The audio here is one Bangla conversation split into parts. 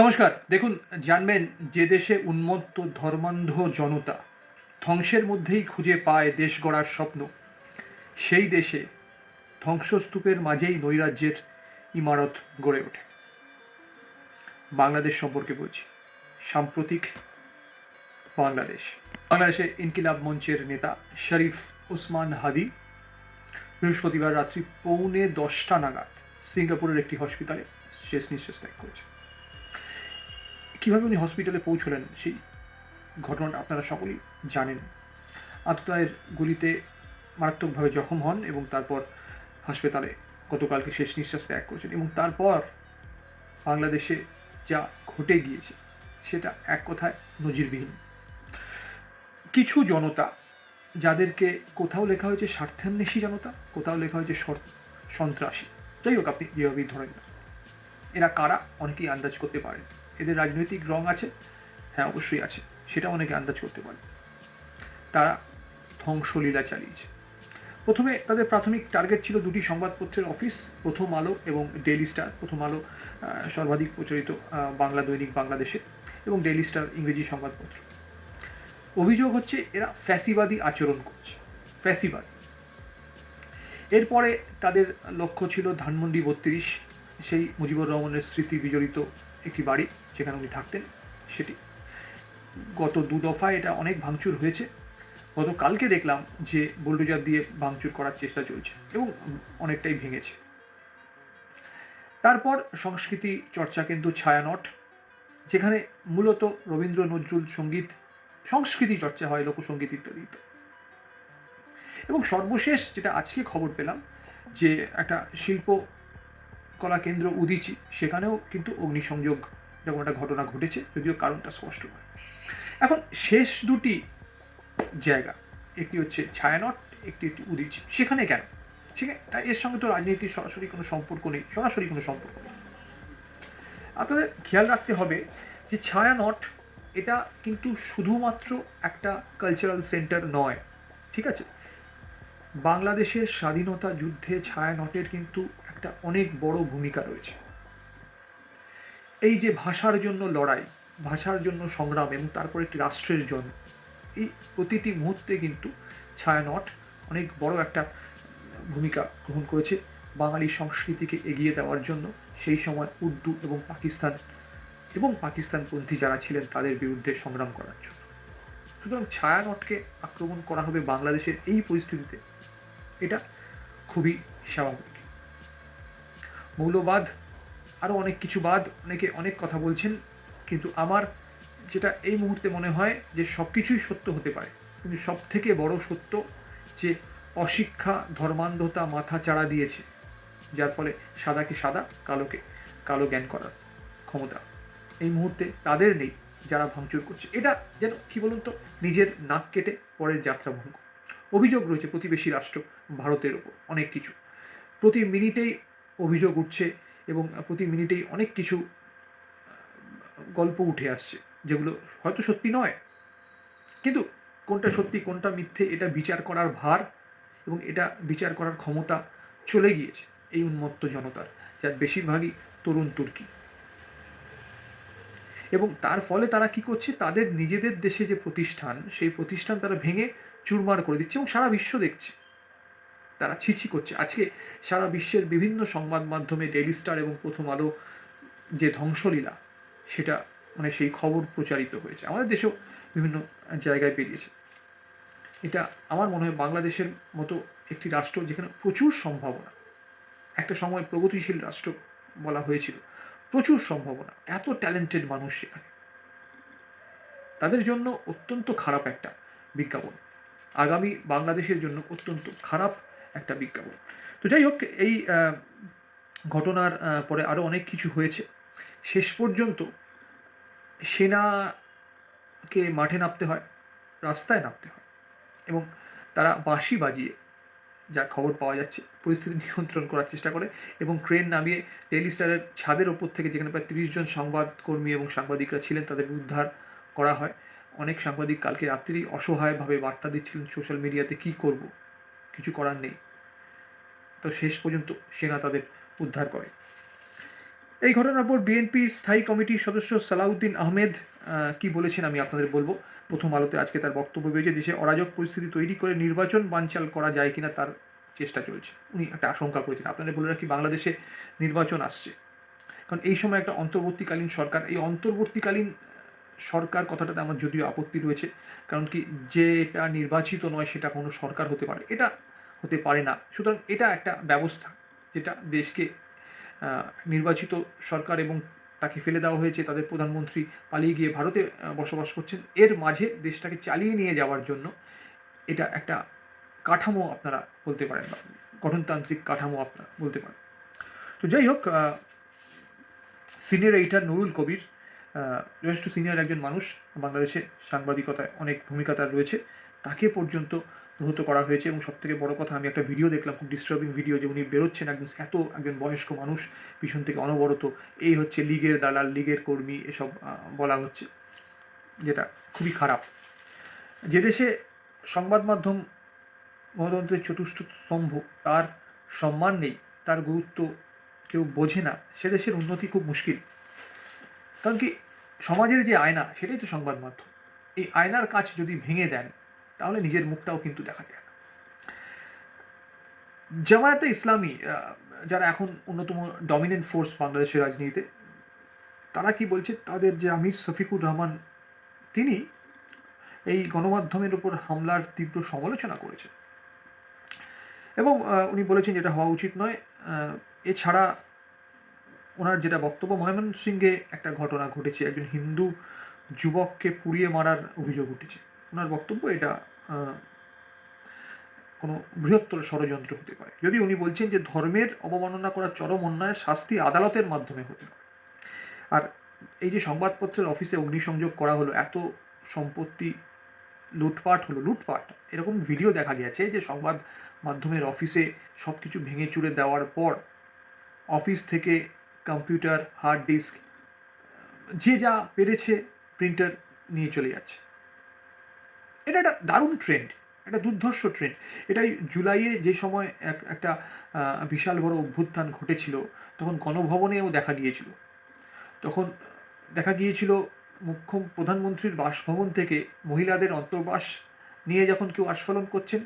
নমস্কার। দেখুন, জানবেন যে দেশে উন্মত্ত ধর্মান্ধ জনতা ধ্বংসের মধ্যেই খুঁজে পায় দেশ গড়ার স্বপ্ন, সেই দেশে ধ্বংসস্তূপের মাঝেই নৈরাজ্যের ইমারত গড়ে ওঠে। বাংলাদেশ সম্পর্কে বলছি। সাম্প্রতিক বাংলাদেশ। বাংলাদেশে ইনকিলাব মঞ্চের নেতা শরীফ ওসমান হাদি বৃহস্পতিবার রাত্রি 9:45 নাগাদ সিঙ্গাপুরের একটি হসপিটালে শেষ নিঃশ্বাস ত্যাগ করেছে। কীভাবে উনি হসপিটালে পৌঁছলেন সেই ঘটনাটা আপনারা সকলেই জানেন। আততায়ের গুলিতে মারাত্মকভাবে জখম হন এবং তারপর হাসপাতালে গতকালকে শেষ নিঃশ্বাস ত্যাগ করেছেন। এবং তারপর বাংলাদেশে যা ঘটে গিয়েছে সেটা এক কথায় নজিরবিহীন। কিছু জনতা, যাদেরকে কোথাও লেখা হয়েছে স্বার্থান্বেষী জনতা, কোথাও লেখা হয়েছে সন্ত্রাসী, যাই হোক আপনি যেভাবেই ধরেন না, এরা কারা অনেকেই আন্দাজ করতে পারেন। এদের রাজনৈতিক রং আছে, হ্যাঁ অবশ্যই আছে, সেটা অনেকে আন্দাজ করতে পারে। তারা ধ্বংসলীলা চালিয়েছে। প্রথমে তাদের প্রাথমিক টার্গেট ছিল দুটি সংবাদপত্রের অফিস, প্রথম আলো এবং ডেইলি স্টার। প্রথম আলো সর্বাধিক প্রচলিত বাংলা দৈনিক বাংলাদেশে, এবং ডেইলি স্টার ইংরেজি সংবাদপত্র। অভিযোগ হচ্ছে এরা ফ্যাসিবাদী আচরণ করছে, ফ্যাসিবাদী। এরপরে তাদের লক্ষ্য ছিল ধানমন্ডি 32, সেই মুজিবুর রহমানের স্মৃতি বিজড়িত একটি বাড়ি যেখানে উনি থাকতেন, সেটি। গত 2 দফায় এটা অনেক ভাঙচুর হয়েছে। গতকালকে দেখলাম যে বুলডোজার দিয়ে ভাঙচুর করার চেষ্টা চলছে এবং অনেকটাই ভেঙেছে। তারপর সংস্কৃতি চর্চা কিন্তু ছায়ানট, যেখানে মূলত রবীন্দ্র নজরুল সঙ্গীত, সংস্কৃতি চর্চা হয়, লোকসঙ্গীত ইত্যাদি। এবং সর্বশেষ যেটা আজকে খবর পেলাম, যে একটা শিল্প কলা কেন্দ্র উদীচী, সেখানেও কিন্তু অগ্নিসংযোগ এরকম একটা ঘটনা ঘটেছে, যদিও কারণটা স্পষ্ট নয়। এখন শেষ দুটি জায়গা, একটি হচ্ছে ছায়ানট, একটি উদীচী, সেখানে কেন? সেখানে তাই এর সঙ্গে তো রাজনীতির সরাসরি কোনো সম্পর্ক নেই, আপনাদের খেয়াল রাখতে হবে যে ছায়ানট এটা কিন্তু শুধুমাত্র একটা কালচারাল সেন্টার নয়, ঠিক আছে? বাংলাদেশের স্বাধীনতা যুদ্ধে ছায়ানটের কিন্তু একটা অনেক বড় ভূমিকা রয়েছে। এই যে ভাষার জন্য লড়াই, ভাষার জন্য সংগ্রাম এবং তারপর একটি রাষ্ট্রের জন্য, এই প্রতিটি মুহূর্তে কিন্তু ছায়ানট অনেক বড় একটা ভূমিকা গ্রহণ করেছে বাঙালি সংস্কৃতিকে এগিয়ে দেওয়ার জন্য। সেই সময় উর্দু এবং পাকিস্তানপন্থী যারা ছিলেন তাদের বিরুদ্ধে সংগ্রাম করার জন্য। সুতরাং ছায়ানটকে আক্রমণ করা হবে বাংলাদেশের এই পরিস্থিতিতে, এটা খুবই স্বাভাবিক। মৌলবাদ, আরও অনেক কিছু বাদ, অনেকে অনেক কথা বলছেন, কিন্তু আমার যেটা এই মুহূর্তে মনে হয় যে সব কিছুই সত্য হতে পারে, কিন্তু সব থেকে বড় সত্য যে অশিক্ষা, ধর্মান্ধতা মাথা চাড়া দিয়েছে, যার ফলে সাদাকে সাদা, কালোকে কালো জ্ঞান করার ক্ষমতা এই মুহূর্তে তাদের নেই যারা ভাঙচুর করছে। এটা যেন কি বলুন তো, নিজের নাক কেটে পরের যাত্রা ভঙ্গ। অভিযোগ রয়েছে প্রতিবেশী রাষ্ট্র ভারতের ওপর অনেক কিছু, প্রতি মিনিটেই অভিযোগ উঠছে এবং প্রতি মিনিটেই অনেক কিছু গল্প উঠে আসছে, যেগুলো হয়তো সত্যি নয়, কিন্তু কোনটা সত্যি কোনটা মিথ্যে এটা বিচার করার ভার এবং এটা বিচার করার ক্ষমতা চলে গিয়েছে এই উন্মত্ত জনতার, যার বেশিরভাগই তরুণ তুর্কি। এবং তার ফলে তারা কি করছে, তাদের নিজেদের দেশে যে প্রতিষ্ঠান, সেই প্রতিষ্ঠান তারা ভেঙে চুরমার করে দিচ্ছে এবং সারা বিশ্ব দেখছে, তারা ছিছি করছে। আজকে সারা বিশ্বের বিভিন্ন সংবাদ মাধ্যমে ডেইলি স্টার এবং প্রথম আলো যে ধ্বংসলীলা, সেটা মানে সেই খবর প্রচারিত হয়েছে, আমাদের দেশেও বিভিন্ন জায়গায় বেরিয়েছে। এটা আমার মনে হয় বাংলাদেশের মতো একটি রাষ্ট্র যেখানে প্রচুর সম্ভাবনা, একটা সময় প্রগতিশীল রাষ্ট্র বলা হয়েছিল, প্রচুর সম্ভাবনা, এত ট্যালেন্টেড মানুষ সেখানে, তাদের জন্য অত্যন্ত খারাপ একটা বিজ্ঞাপন। আগামী বাংলাদেশের জন্য অত্যন্ত খারাপ একটা বিজ্ঞাপন। তো যাই হোক, এই ঘটনার পরে আরও অনেক কিছু হয়েছে। শেষ পর্যন্ত সেনাকে মাঠে নামতে হয়, রাস্তায় নামতে হয়, এবং তারা বাঁশি বাজিয়ে, যা খবর পাওয়া যাচ্ছে, পরিস্থিতি নিয়ন্ত্রণ করার চেষ্টা করে এবং ক্রেন নামিয়ে ডেইলি স্টারের ছাদের ওপর থেকে, যেখানে প্রায় 30 জন সংবাদকর্মী এবং সাংবাদিকরা ছিলেন, তাদের উদ্ধার করা হয়। অনেক সাংবাদিক কালকে রাত্রেই অসহায়ভাবে বার্তা দিচ্ছিলেন সোশ্যাল মিডিয়াতে, কী করব, কিছু করার নেই। তো শেষ পর্যন্ত সেনা তাদের উদ্ধার করে। এই ঘটনার পর বিএনপির স্থায়ী কমিটির সদস্য সালাউদ্দিন আহমেদ কি বলেছেন আমি আপনাদের বলবো। প্রথম আলোতে আজকে তার বক্তব্য পেয়েছে, দেশে অরাজক পরিস্থিতি তৈরি করে নির্বাচন বানচাল করা যায় কিনা তার চেষ্টা চলছে। উনি একটা আশঙ্কা করেছেন। আপনাদের বলে রাখি, বাংলাদেশে নির্বাচন আসছে, কারণ এই সময় একটা অন্তর্বর্তীকালীন সরকার। এই অন্তর্বর্তীকালীন সরকার কথাটাতে আমার যদিও আপত্তি রয়েছে, কারণ কি, যে এটা নির্বাচিত নয় সেটা কোনো সরকার হতে পারে, এটা হতে পারে না। সুতরাং এটা একটা ব্যবস্থা যেটা দেশকে, নির্বাচিত সরকার এবং তাকে ফেলে দেওয়া হয়েছে, তাদের প্রধানমন্ত্রী পালিয়ে গিয়ে ভারতে বসবাস করছেন, এর মাঝে দেশটাকে চালিয়ে নিয়ে যাওয়ার জন্য এটা একটা কাঠামো আপনারা বলতে পারেন, বা গঠনতান্ত্রিক কাঠামো আপনারা বলতে পারেন। তো যাই হোক, সিনিয়র এডিটর নুরুল কবির যথেষ্ট সিনিয়র একজন মানুষ, বাংলাদেশে সাংবাদিকতায় অনেক ভূমিকা তার রয়েছে, তাকে পর্যন্ত প্রহত করা হয়েছে। এবং সবথেকে বড় কথা, আমি একটা ভিডিও দেখলাম, খুব ডিস্টার্বিং ভিডিও, যে উনি বেরোচ্ছেন একজন বয়স্ক মানুষ, পিছন থেকে অনবরত এই হচ্ছে লীগের দালাল, লীগের কর্মী, এসব বলা হচ্ছে, যেটা খুবই খারাপ। যে দেশে সংবাদ মাধ্যম গণতন্ত্রের চতুর্থ স্তম্ভ, তার সম্মান নেই, তার গুরুত্ব কেউ বোঝে না, সে দেশের উন্নতি খুব মুশকিল। কারণ কি, সমাজের যে আয়না, সেটাই তো সংবাদ মাধ্যম। এই আয়নার কাজ যদি ভেঙে দেন, তাহলে নিজের মুখটাও কিন্তু দেখা যায় না। জামায়াতে ইসলামী, যারা এখন অন্যতম ডমিনেন্ট ফোর্স বাংলাদেশের রাজনীতিতে, তারা কি বলছে, তাদের যে আমির শফিকুর রহমান, তিনি এই গণমাধ্যমের উপর হামলার তীব্র সমালোচনা করেছেন এবং উনি বলেছেন যেটা হওয়া উচিত নয়। এছাড়া ওনার যেটা বক্তব্য, ময়মনসিংহে একটা ঘটনা ঘটেছে, একজন হিন্দু যুবককে পুড়িয়ে মারার অভিযোগ উঠেছে। ওনার বক্তব্য, এটা কোনো বৃহত্তর ষড়যন্ত্র হতে পারে। যদি উনি বলছেন যে ধর্মের অবমাননা করার চরম অন্যায় শাস্তি আদালতের মাধ্যমে হতে হবে। আর এই যে সংবাদপত্রের অফিসে অগ্নিসংযোগ করা হলো, এত সম্পত্তি লুটপাট হলো, এরকম ভিডিও দেখা গেছে যে সংবাদ মাধ্যমের অফিসে সব কিছু ভেঙে চুরে দেওয়ার পর অফিস থেকে কম্পিউটার, হার্ড ডিস্ক, যে যা পেরেছে প্রিন্টার নিয়ে চলে যাচ্ছে। এটা একটা দারুণ ট্রেন্ড, একটা দুর্ধর্ষ ট্রেন্ড। এটাই জুলাইয়ে যে সময় একটা বিশাল বড় অভ্যুত্থান ঘটেছিল, তখন গণভবনেও দেখা গিয়েছিল। তখন দেখা গিয়েছিল প্রধানমন্ত্রীর বাসভবন থেকে মহিলাদের অন্তর্বাস নিয়ে যখন কেউ আস্ফালন করছেন,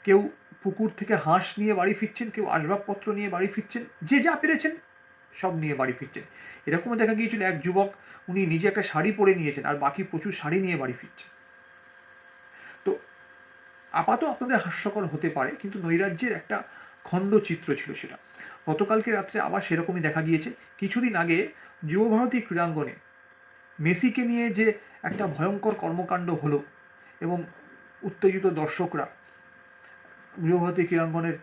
কেউ পুকুর থেকে হাঁস নিয়ে বাড়ি ফিরছেন, কেউ আসবাবপত্র নিয়ে বাড়ি ফিরছেন, যে যা পেরেছেন সব নিয়ে বাড়ি ফিরছেন। এরকমও দেখা গিয়েছিল এক যুবক, উনি নিজে একটা শাড়ি পরে নিয়েছেন আর বাকি প্রচুর শাড়ি নিয়ে বাড়ি ফিরছেন। তো আপাতত আপনাদের হাস্যকর হতে পারে, কিন্তু নৈরাজ্যের একটা খণ্ডচিত্র ছিল সেটা। গতকালকে রাত্রে আবার সেরকমই দেখা গিয়েছে। কিছুদিন আগে যুবভারতী ক্রীড়াঙ্গনে মেসিকে নিয়ে যে একটা ভয়ঙ্কর কর্মকাণ্ড হলো এবং উত্তেজিত দর্শকরা যুবভারতী ক্রীড়াঙ্গনের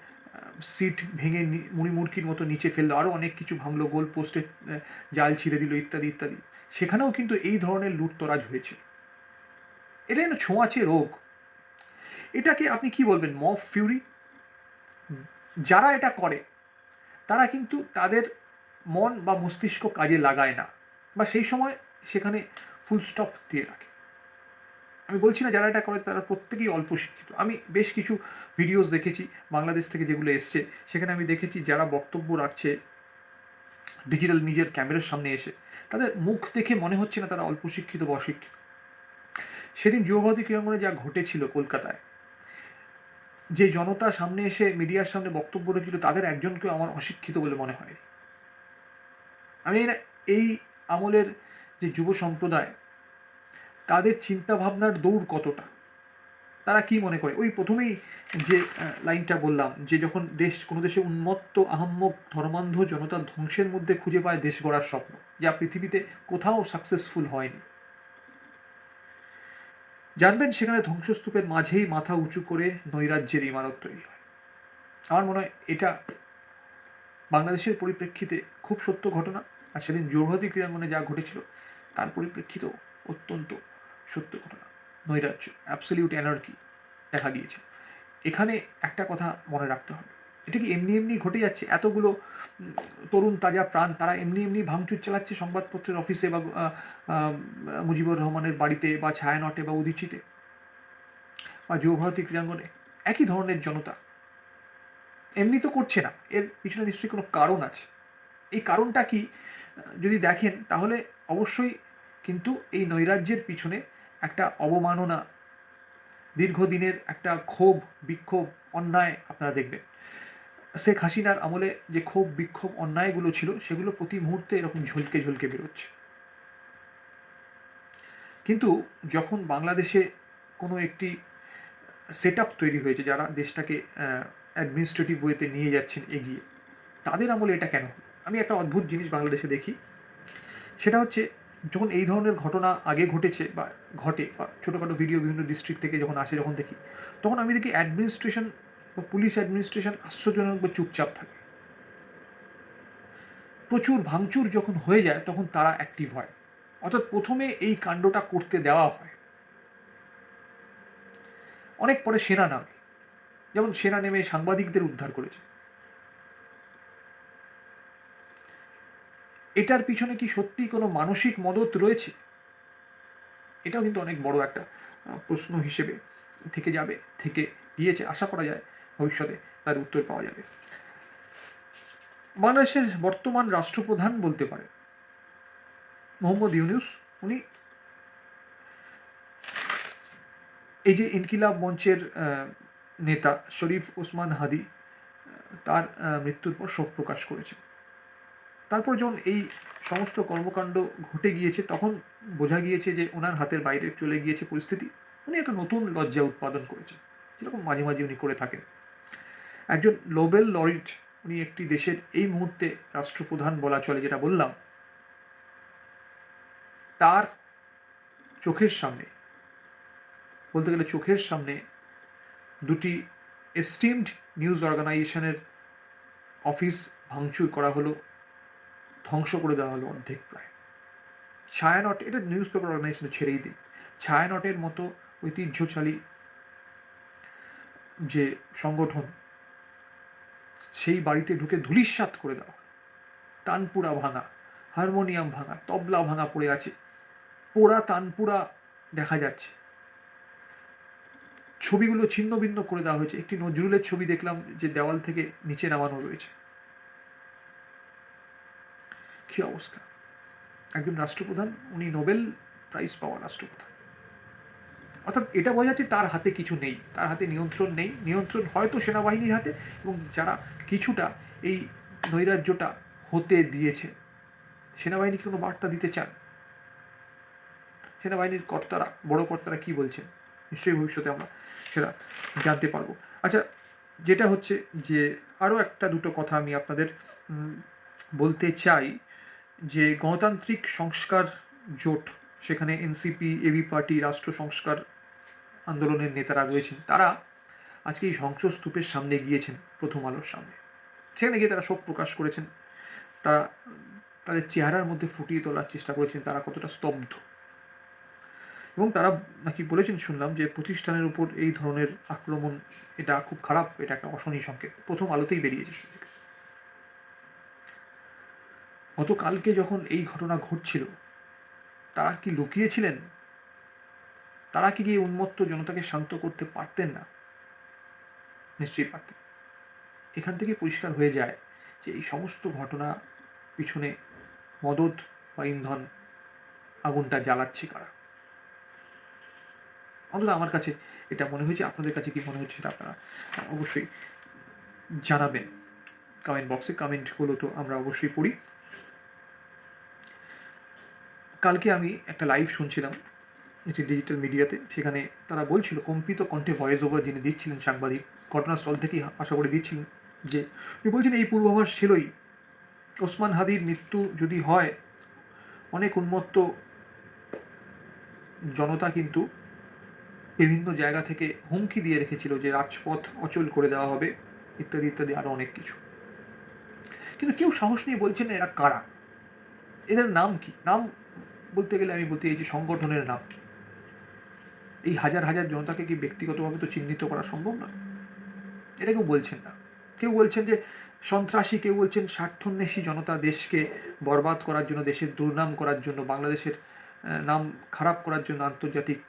সিট ভেঙে মুড়িমুড়কির মতো নিচে ফেললো, আরও অনেক কিছু ভাঙলো, গোল পোস্টে জাল ছিঁড়ে দিল, ইত্যাদি ইত্যাদি। সেখানেও কিন্তু এই ধরনের লুটতরাজ হয়েছে। এটা যেন ছোঁয়াচে রোগ। এটাকে আপনি কি বলবেন, মব ফিউরি? যারা এটা করে তারা কিন্তু তাদের মন বা মস্তিষ্ক কাজে লাগায় না, বা সেই সময় সেখানে ফুল স্টপ দিয়ে রাখে। আমি বলছি না যারা এটা করে তারা প্রত্যেকেই অল্প শিক্ষিত। আমি বেশ কিছু ভিডিওস দেখেছি বাংলাদেশ থেকে যেগুলো এসছে, সেখানে আমি দেখেছি যারা বক্তব্য রাখছে ডিজিটাল নিজের ক্যামেরার সামনে এসে, তাদের মুখ দেখে মনে হচ্ছে না তারা অল্প শিক্ষিত বা অশিক্ষিত। সেদিন যুবভারতী ক্রীড়াঙ্গনে যা ঘটেছিল কলকাতায়, যে জনতা সামনে এসে মিডিয়ার সামনে বক্তব্য রেখেছিল, তাদের একজনকেও আমার অশিক্ষিত বলে মনে হয়। আমি এই আমলের যে যুব সম্প্রদায়, তাদের চিন্তাভাবনার দৌড় কতটা, তারা কি মনে করে। ওই প্রথমেই যে লাইনটা বললাম, যে যখন কোনো দেশে উন্মত্ত আহাম্মক ধর্মান্ধ জনতার ধ্বংসের মধ্যে খুঁজে পায় দেশ গড়ার স্বপ্ন, যা পৃথিবীতে কোথাও সাকসেসফুল হয়নি। জানবেন সেখানে ধ্বংসস্তূপের মাঝেই মাথা উঁচু করে নৈরাজ্যের ইমারত তৈরি হয়। আমার মনে হয় এটা বাংলাদেশের পরিপ্রেক্ষিতে খুব সত্য ঘটনা, আর সেদিন যৌবতী ক্রীড়াঙ্গনে যা ঘটেছিল তার পরিপ্রেক্ষিতেও অত্যন্ত সত্য ঘটনা। নৈরাজ্য, অ্যাবসলিউট অ্যানার্কি দেখা গিয়েছে। এখানে একটা কথা মনে রাখতে হবে, এটা কি এমনি এমনি ঘটে যাচ্ছে? এতগুলো তরুণ তাজা প্রাণ তারা এমনি এমনি ভাঙচুর চালাচ্ছে সংবাদপত্রের অফিসে বা মুজিবুর রহমানের বাড়িতে বা ছায়ানটে বা উদীচিতে বা যুবভারতী ক্রীড়াঙ্গনে? একই ধরনের জনতা এমনি তো করছে না, এর পিছনে নিশ্চয়ই কোনো কারণ আছে। এই কারণটা কি যদি দেখেন তাহলে অবশ্যই কিন্তু এই নৈরাজ্যের পিছনে একটা অবমাননা, দীর্ঘদিনের একটা ক্ষোভ, বিক্ষোভ, অন্যায় আপনারা দেখবেন। শেখ হাসিনার আমলে যে ক্ষোভ, বিক্ষোভ, অন্যায়গুলো ছিল সেগুলো প্রতি মুহূর্তে এরকম ঝলকে ঝলকে বেরোচ্ছে। কিন্তু যখন বাংলাদেশে কোনো একটি সেট আপ তৈরি হয়েছে, যারা দেশটাকে অ্যাডমিনিস্ট্রেটিভ ওয়েতে নিয়ে যাচ্ছেন এগিয়ে, তাদের আমলে এটা কেন হলো? আমি একটা অদ্ভুত জিনিস বাংলাদেশে দেখি, সেটা হচ্ছে যখন এই ধরনের ঘটনা আগে ঘটেছে বা ঘটে বা ছোটোখাটো ভিডিও বিভিন্ন ডিস্ট্রিক্ট থেকে যখন আসে, যখন দেখি, তখন আমি দেখি অ্যাডমিনিস্ট্রেশন বা পুলিশ অ্যাডমিনিস্ট্রেশন আশ্চর্যজনকভাবে চুপচাপ থাকে। প্রচুর ভাঙচুর যখন হয়ে যায় তখন তারা অ্যাক্টিভ হয়, অর্থাৎ প্রথমে এই কাণ্ডটা করতে দেওয়া হয়, অনেক পরে সেনা নামে, যেমন সেনা নেমে সাংবাদিকদের উদ্ধার করেছে। এটার পিছনে কি সত্যি কোনো মানসিক মদত রয়েছে? এটাও কিন্তু অনেক বড় একটা প্রশ্ন হিসেবে থেকে যাবে, থেকে গিয়েছে। আশা করা যায় ভবিষ্যতে তার উত্তর পাওয়া যাবে। বাংলাদেশের বর্তমান রাষ্ট্রপ্রধান বলতে পারে মোহাম্মদ ইউনূস। উনি এই যে ইনকিলাব মঞ্চের নেতা শরীফ ওসমান হাদি, তার মৃত্যুর পর শোক প্রকাশ করেছেন। তারপর যখন এই সমস্ত কর্মকাণ্ড ঘটে গিয়েছে তখন বোঝা গিয়েছে যে ওনার হাতের বাইরে চলে গিয়েছে পরিস্থিতি। উনি একটা নতুন লজ্জা উৎপাদন করেছেন, যেরকম মাঝে মাঝে উনি করে থাকেন। একজন নোবেল লরিড, উনি একটি দেশের এই মুহূর্তে রাষ্ট্রপ্রধান বলা চলে, যেটা বললাম, তার চোখের সামনে, বলতে গেলে চোখের সামনে, দুটি এস্টিমড নিউজ অর্গানাইজেশনের অফিস ভাঙচুর করা হলো, ধ্বংস করে দেওয়া হলো অর্ধেক প্রায়। ছায়ানট, এটা নিউজ পেপার অর্গানাইজেশন ছেড়েই দিন, ছায়ানটের মতো ঐতিহ্যশালী যে সংগঠন, সেই বাড়িতে ঢুকে ধূলিসাৎ করে দেওয়া, তানপুরা ভাঙা, হারমোনিয়াম ভাঙা, তবলা ভাঙা পড়ে আছে, পোড়া তানপুরা দেখা যাচ্ছে, ছবিগুলো ছিন্ন ভিন্ন করে দেওয়া হয়েছে। একটি নজরুলের ছবি দেখলাম যে দেওয়াল থেকে নিচে নামানো রয়েছে। কি অবস্থা! একজন রাষ্ট্রপ্রধান, উনি নোবেল প্রাইজ পাওয়া রাষ্ট্রপ্রধান, অর্থাৎ এটা বোঝা যাচ্ছে তার হাতে কিছু নেই, তার হাতে নিয়ন্ত্রণ নেই। নিয়ন্ত্রণ হয়তো সেনাবাহিনীর হাতে, এবং যারা কিছুটা এই নৈরাজ্যটা হতে দিয়েছে, সেনাবাহিনীকে কোনো বার্তা দিতে চান, সেনাবাহিনীর কর্তারা, বড় কর্তারা কি বলছেন, নিশ্চয়ই ভবিষ্যতে আমরা সেটা জানতে পারবো। আচ্ছা, যেটা হচ্ছে যে আরও একটা দুটো কথা আমি আপনাদের বলতে চাই, যে গণতান্ত্রিক সংস্কার জোট, সেখানে এনসিপি, এবি পার্টি, রাষ্ট্র সংস্কার আন্দোলনের নেতারা রয়েছেন, তারা আজকে এই ধ্বংসস্তূপের সামনে গিয়েছেন, প্রথম আলোর সামনে। সেখানে গিয়ে তারা শোক প্রকাশ করেছেন, তারা তাদের চেহারার মধ্যে ফুটিয়ে তোলার চেষ্টা করেছেন তারা কতটা স্তব্ধ, এবং তারা নাকি বলেছেন, শুনলাম, যে প্রতিষ্ঠানের উপর এই ধরনের আক্রমণ এটা খুব খারাপ, এটা একটা অশনি সংকেত। প্রথম আলোতেই বেরিয়েছে। গতকালকে যখন এই ঘটনা ঘটছিল, তারা কি লুকিয়েছিলেন? তারা কি গিয়ে উন্মত্ত জনতাকে শান্ত করতে পারতেন না? নিশ্চয়ই পারতেন। এখান থেকে পরিষ্কার হয়ে যায় যে এই সমস্ত ঘটনা পিছনে মদত বা ইন্ধন, আগুনটা জ্বালাচ্ছে কারা। অন্তত আমার কাছে এটা মনে হয়েছে। আপনাদের কাছে কি মনে হচ্ছে সেটা আপনারা অবশ্যই জানাবেন কমেন্ট বক্সে। কমেন্টগুলো তো আমরা অবশ্যই পড়ি। কালকে আমি একটা লাইভ শুনছিলাম একটি ডিজিটাল মিডিয়াতে, সেখানে তারা বলছিল, কম্পিত কণ্ঠে ভয়েস ওভার যিনি দিচ্ছিলেন সাংবাদিক, ঘটনাস্থল থেকেই আশা করে দিচ্ছিলেন, যে উনি বলছেন এই পূর্বাভাস ছিলই, ওসমান হাদির মৃত্যু যদি হয়, অনেক উন্মত্ত জনতা কিন্তু বিভিন্ন জায়গা থেকে হুমকি দিয়ে রেখেছিল যে রাজপথ অচল করে দেওয়া হবে, ইত্যাদি ইত্যাদি আরও অনেক কিছু। কিন্তু কেউ সাহস নিয়ে বলছেন না এরা কারা, এদের নাম কি। নাম বলতে গেলে আমি বলতে চাইছি সংগঠনের নাম কি। এই হাজার হাজার জনতাকে কি ব্যক্তিগতভাবে তো চিহ্নিত করা সম্ভব নয়। এটা কেউ বলছেন না। কেউ বলছেন যে সন্ত্রাসী, কেউ বলছেন স্বার্থন্বেষী জনতা, দেশকে বরবাদ করার জন্য, দেশের দুর্নাম করার জন্য, বাংলাদেশের নাম খারাপ করার জন্য আন্তর্জাতিক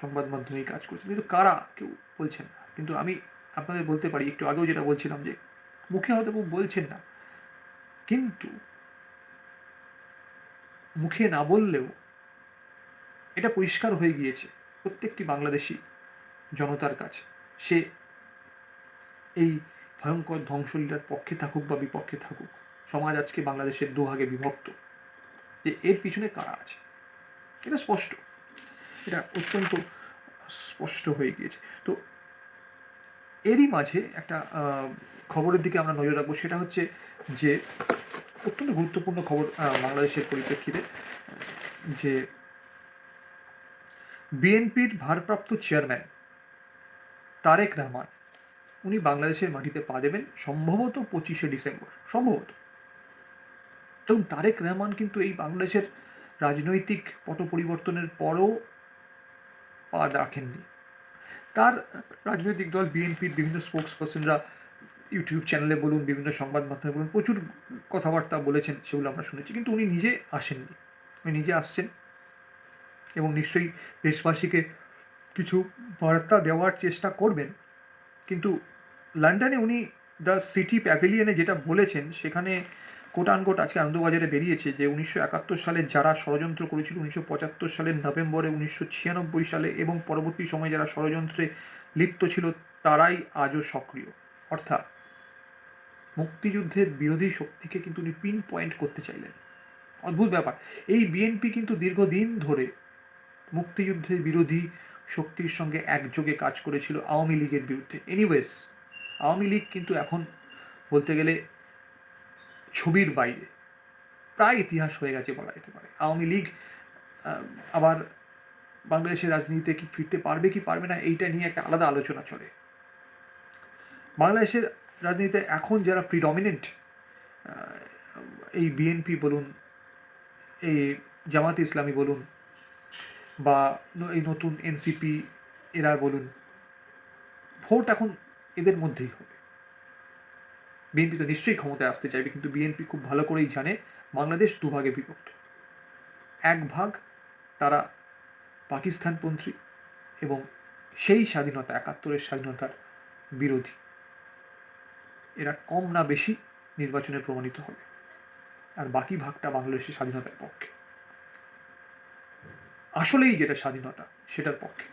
সংবাদ মাধ্যমেই কাজ করছে। কিন্তু কারা কেউ বলছেন না। কিন্তু আমি আপনাদের বলতে পারি, একটু আগেও যেটা বলছিলাম, যে মুখে হয়তো কেউ বলছেন না, কিন্তু মুখে না বললেও এটা পরিষ্কার হয়ে গিয়েছে প্রত্যেকটি বাংলাদেশি জনতার কাছে। সে এই ভয়ঙ্কর ধ্বংসলীলার পক্ষে থাকুক বা বিপক্ষে থাকুক, সমাজ আজকে বাংলাদেশের দুভাগে বিভক্ত। যে এর পিছনে কারা আছে এটা স্পষ্ট, এটা অত্যন্ত স্পষ্ট হয়ে গিয়েছে। তো এরই মাঝে একটা খবরের দিকে আমরা নজর রাখবো, সেটা হচ্ছে যে অত্যন্ত গুরুত্বপূর্ণ খবর বাংলাদেশের পরিপ্রেক্ষিতে, যে বিএনপির ভারপ্রাপ্ত চেয়ারম্যান তারেক রহমান, উনি বাংলাদেশের মাটিতে পা দেবেন সম্ভবত 25শে ডিসেম্বর, সম্ভবত। এবং তারেক রহমান কিন্তু এই বাংলাদেশের রাজনৈতিক পট পরিবর্তনের পরও পা রাখেননি। তার রাজনৈতিক দল বিএনপির বিভিন্ন স্পোক্স পার্সনরা ইউটিউব চ্যানেলে বলুন, বিভিন্ন সংবাদ মাধ্যমে বলুন, প্রচুর কথাবার্তা বলেছেন, সেগুলো আমরা শুনেছি। কিন্তু উনি নিজে আসেননি। উনি নিজে আসছেন এবং নিশ্চয়ই দেশবাসীকে কিছু বার্তা দেওয়ার চেষ্টা করবেন। কিন্তু লন্ডনে উনি দ্য সিটি প্যাভিলিয়নে যেটা বলেছেন, সেখানে কোট আনকোট আজকে আনন্দবাজারে বেরিয়েছে যে 1971 সালে যারা ষড়যন্ত্র করেছিল, 1975 সালের নভেম্বরে, 1996 সালে এবং পরবর্তী সময়ে যারা ষড়যন্ত্রে লিপ্ত ছিল, তারাই আজও সক্রিয়। অর্থাৎ মুক্তিযুদ্ধের বিরোধী শক্তিকে কিন্তু উনি পিন পয়েন্ট করতে চাইলেন। অদ্ভুত ব্যাপার। এই বিএনপি কিন্তু দীর্ঘদিন ধরে মুক্তিযুদ্ধের বিরোধী শক্তির সঙ্গে একযোগে কাজ করেছিল আওয়ামী লীগের বিরুদ্ধে। এনিওয়েজ, আওয়ামী লীগ কিন্তু এখন বলতে গেলে ছবির বাইরে, প্রায় ইতিহাস হয়ে গেছে বলা যেতে পারে। আওয়ামী লীগ আবার বাংলাদেশের রাজনীতিতে কি ফিরতে পারবে কি পারবে না, এইটা নিয়ে একটা আলাদা আলোচনা চলে। বাংলাদেশের রাজনীতিতে এখন যারা প্রিডমিনেন্ট, এই বিএনপি বলুন, এই জামাতে ইসলামী বলুন, বা এই নতুন এনসিপি এরা বলুন, ভোট এখন এদের মধ্যেই হবে। বিএনপি তো নিশ্চয়ই ক্ষমতায় আসতে চাইবে, কিন্তু বিএনপি খুব ভালো করেই জানে বাংলাদেশ দুভাগে বিভক্ত। এক ভাগ তারা পাকিস্তানপন্থী এবং সেই স্বাধীনতা, 71-এর স্বাধীনতার বিরোধী। এরা কম না বেশি নির্বাচনে প্রমাণিত হবে, আর বাকি ভাগটা বাংলাদেশের স্বাধীনতার পক্ষে, আসলেই যেটা স্বাধীনতা সেটার পক্ষে।